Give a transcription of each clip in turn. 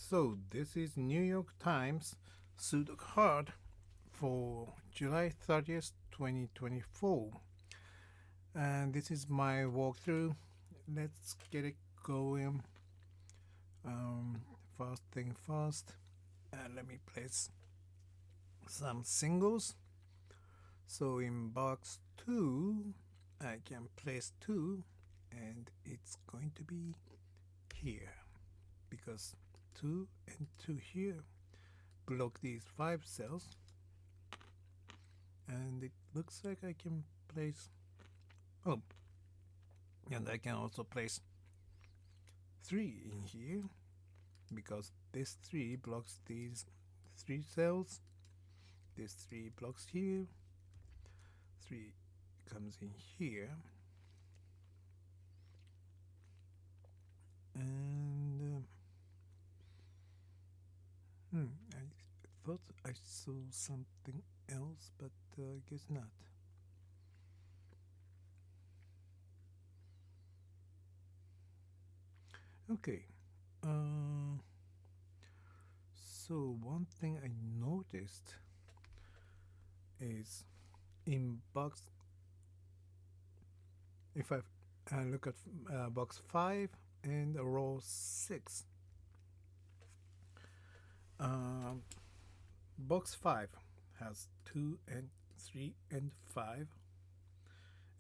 So this is New York Times Sudoku Hard for July 30th, 2024. And this is my walkthrough. Let's get it going. First thing first, let me place some singles. So in box 2, I can place 2 and it's going to be here because 2 and 2 here block these 5 cells, and it looks like I can place and I can also place 3 in here because this 3 blocks these 3 cells, this 3 blocks here, 3 comes in here, and I thought I saw something else, but I guess not. Okay. So one thing I noticed is in box, if I look at box 5 and row 6, box 5 has 2 and 3 and 5,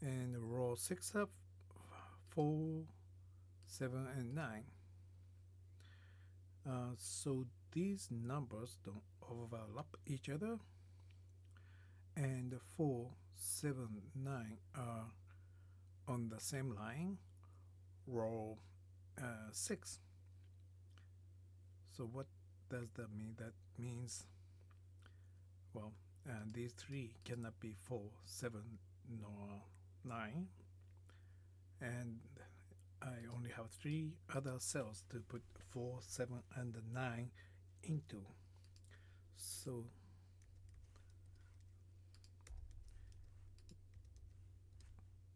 and row 6 have 4, 7 and 9. So these numbers don't overlap each other, and 4, 7, 9 are on the same line, row 6. So what does that mean? That means, well, these 3 cannot be 4, 7, nor 9, and I only have 3 other cells to put 4, 7, and 9 into. So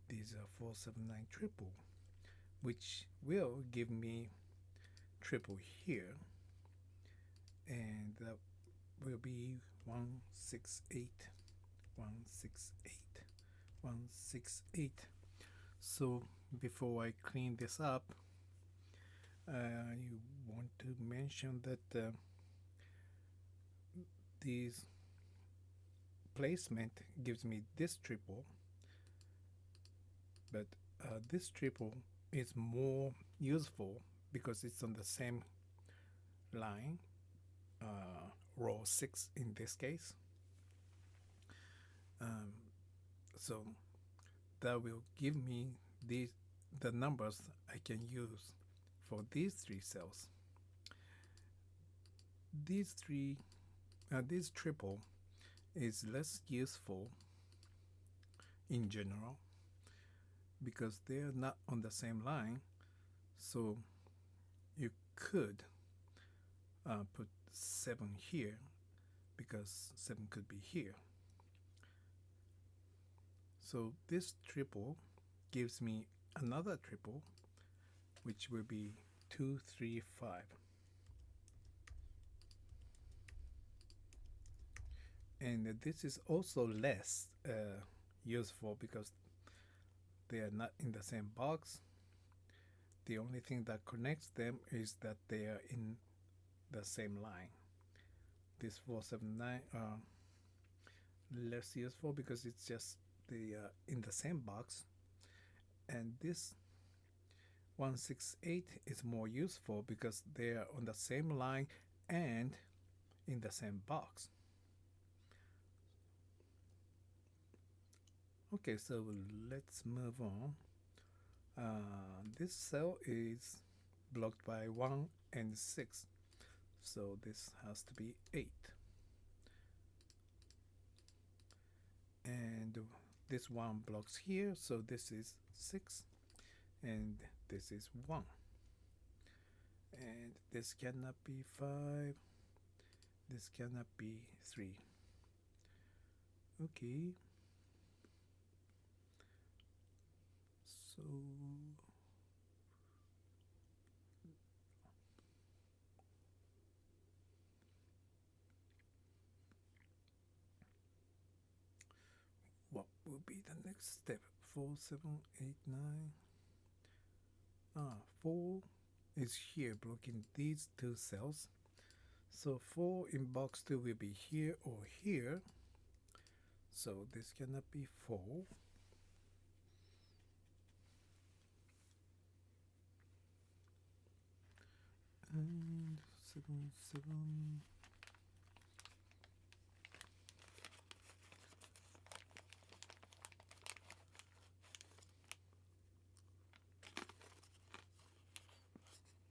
these are 4, 7, 9 triple, which will give me triple here, and that will be 1, 6, 8, 1, 6, 8, 1, 6, 8. So before I clean this up, I want to mention that this placement gives me this triple, but this triple is more useful because it's on the same line, row 6 in this case. So that will give me the numbers I can use for these 3 cells. This triple is less useful in general because they're not on the same line. So you could put 7 here because 7 could be here. So this triple gives me another triple, which will be 2, 3, 5. And this is also less useful because they are not in the same box. The only thing that connects them is that they are in the same line. This 4, 7, 9 are less useful because it's just they are in the same box, and this 1, 6, 8 is more useful because they are on the same line and in the same box. Okay, so let's move on. This cell is blocked by 1 and 6, so this has to be 8. And this 1 blocks here, so this is 6, and this is 1. And this cannot be 5, this cannot be 3. Okay. So will be the next step. 4, 7, 8, 9. 4 is here blocking these two cells. So 4 in box 2 will be here or here. So this cannot be 4. And 7, 7.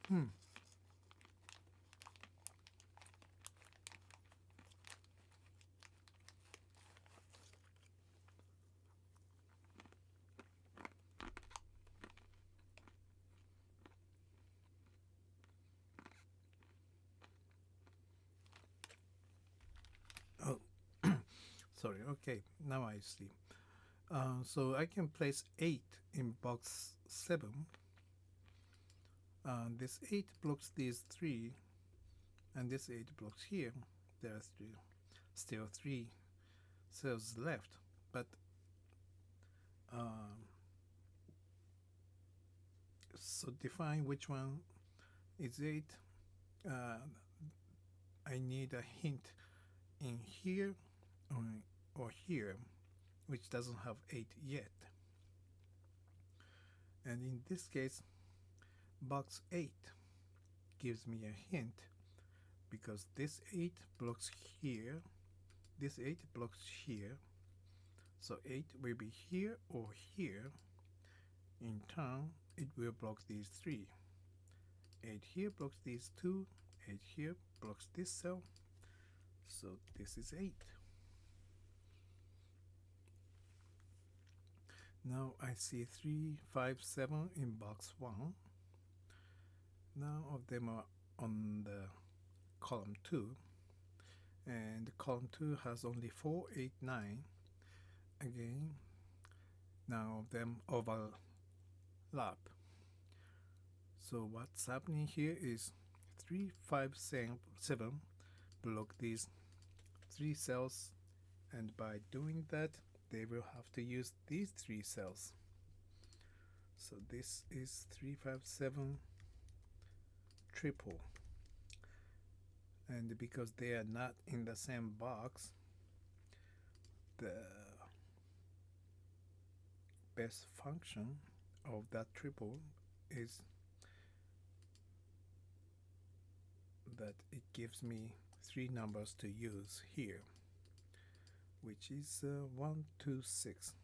Hmm. Oh, sorry. Okay, now I see. So I can place 8 in box 7. This 8 blocks these 3, and this 8 blocks here. There are still 3 cells left, but so define which one is 8. I need a hint in here or here, which doesn't have 8 yet. And in this case, box 8 gives me a hint because this 8 blocks here, this 8 blocks here, so 8 will be here or here. In turn, it will block these 3. 8 here blocks these 2, 8 here blocks this cell, so this is 8. Now I see 3, 5, 7 in box 1. None of them are on the column 2, and column 2 has only 4, 8, 9. Again, none of them overlap. So what's happening here is 3, 5, 7 block these 3 cells, and by doing that they will have to use these 3 cells. So this is 3, 5, 7 triple, and because they are not in the same box, the best function of that triple is that it gives me 3 numbers to use here, which is 1, 2, 6.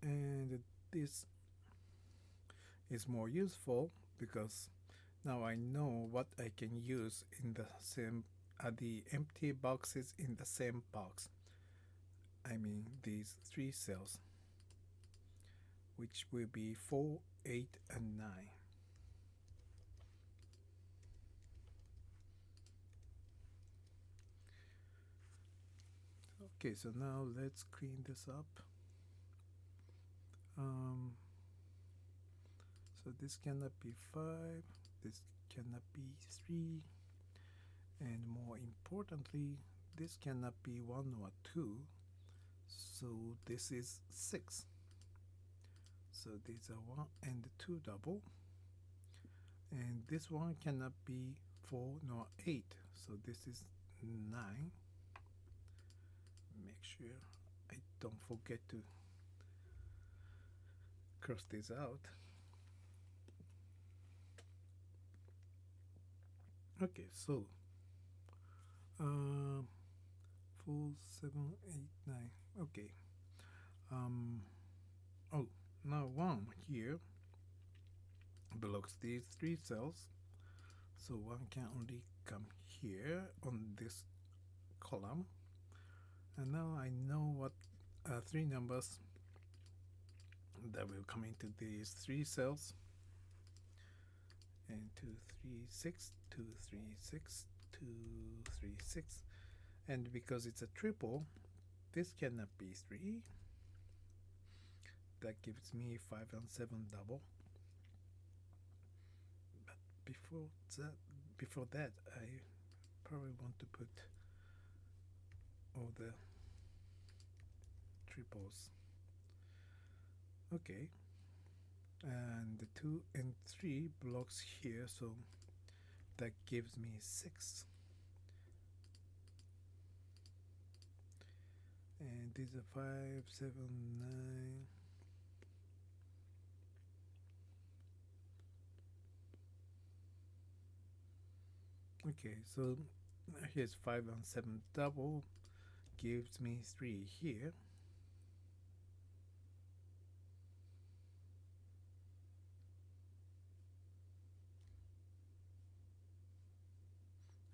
And this is more useful because now I know what I can use in the empty boxes in the same box. I mean these 3 cells, which will be 4, 8, and 9. Okay, so now let's clean this up. So this cannot be 5, this cannot be 3, and more importantly, this cannot be 1 or 2, so this is 6. So these are 1 and 2 double, and this one cannot be 4 nor 8, so this is 9. Make sure I don't forget to cross this out. Okay, so 4, 7, 8, 9. Okay. Oh, now 1 here blocks these 3 cells, so 1 can only come here on this column. And now I know what 3 numbers that will come into these 3 cells. And 2, 3, 6, 2, 3, 6, 2, 3, 6. And because it's a triple, this cannot be 3. That gives me 5 and 7 double. But before that, I probably want to put all the triples. Okay, and the 2 and 3 blocks here, so that gives me 6. And these are 5, 7, 9. Okay, so here's 5 and 7 double, gives me 3 here.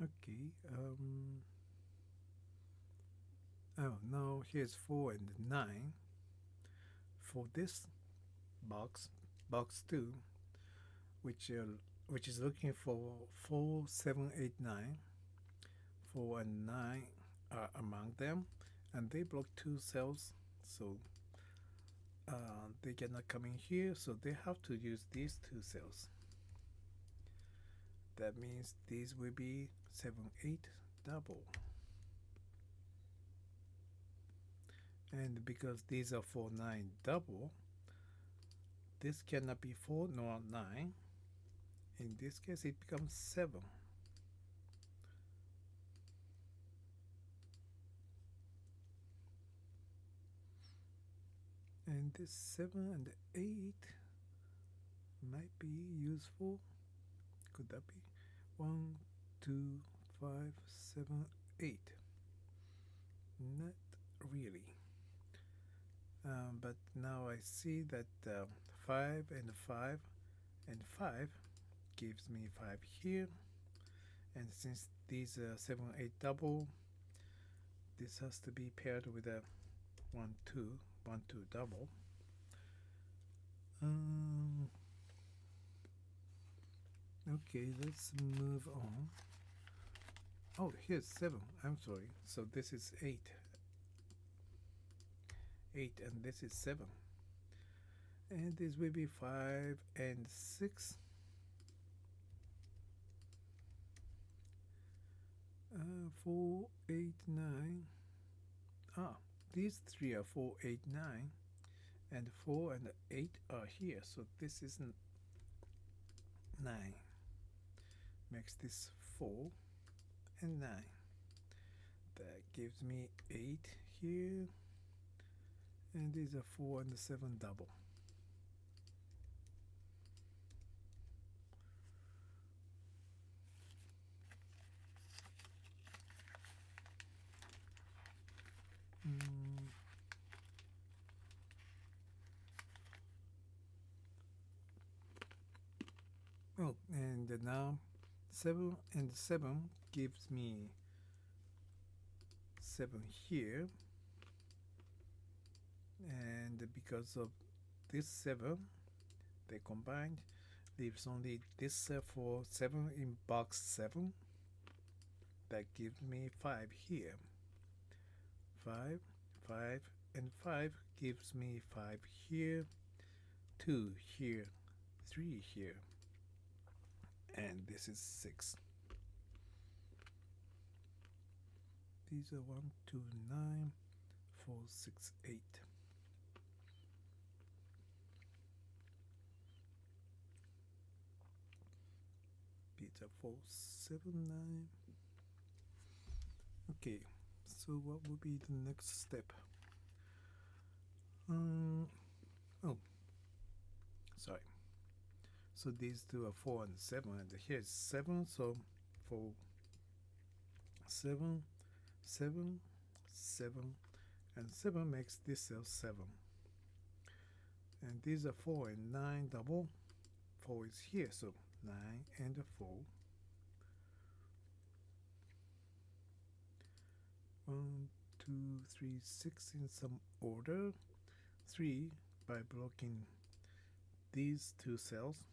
Okay, oh, now here's 4 and 9. For this box, box 2, which is looking for 4, 7, 8, 9. 4 and 9 are among them, and they block 2 cells, so they cannot come in here, so they have to use these 2 cells. That means these will be 7, 8 double. And because these are 4, 9 double, this cannot be 4 nor 9. In this case, it becomes 7. And this 7 and 8 might be useful. Could that be? 1, 2, 5, 7, 8. Not really. But now I see that 5 and 5 and 5 gives me 5 here. And since these are 7, 8 double, this has to be paired with a 1, 2, 1, 2 double. Okay, let's move on. Oh, here's 7. I'm sorry. So this is 8. 8 and this is 7. And this will be 5 and 6. 4, 8, 9. These 3 are 4, 8, 9. And 4 and 8 are here. So this is 9. Makes this 4 and 9. That gives me 8 here. And these are 4 and 7 double. Oh, and now 7 and 7 gives me 7 here. And because of this 7, they combined, leaves only this for 7 in box 7. That gives me 5 here. 5, 5, and 5 gives me 5 here, 2 here, 3 here, and this is 6. These are 1, 2, 9, 4, 6, 8. These are 4, 7, 9. Okay, so what will be the next step? Oh, sorry. So these two are 4 and 7, and here's 7, so for 7, 7, 7, and 7 makes this cell 7. And these are 4 and 9 double. 4 is here, so 9 and 4. 1, 2, 3, 6 in some order. 3 by blocking these 2 cells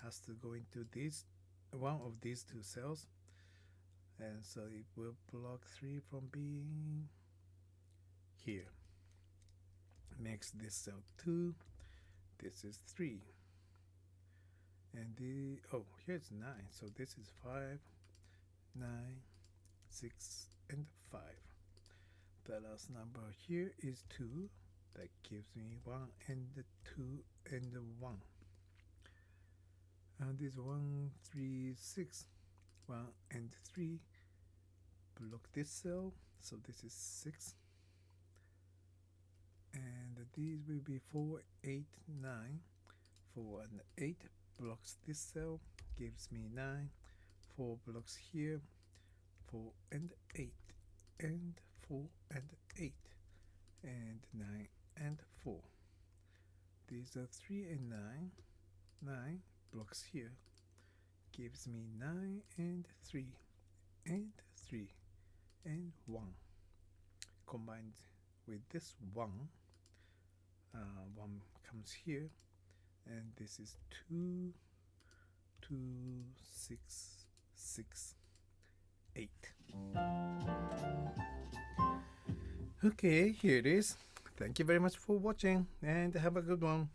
has to go into this one of these 2 cells, and so it will block 3 from being here. Makes this cell 2. This is 3. And here's 9, so this is 5, 9, 6 and 5. The last number here is 2. That gives me 1 and 2 and 1. And this 1, 3, 6. 1 and 3. Block this cell. So this is 6. And these will be 4, 8, 9. 4 and 8 blocks this cell. Gives me 9. 4 blocks here. 4 and 8. And 4 and 8. And 9 and 4. These are 3 and 9. 9 blocks here. Gives me 9 and 3. And 3. And 1. Combined with this 1. 1 comes here. And this is 2, 2, 6, 6, 8. Okay, here it is. Thank you very much for watching and have a good one.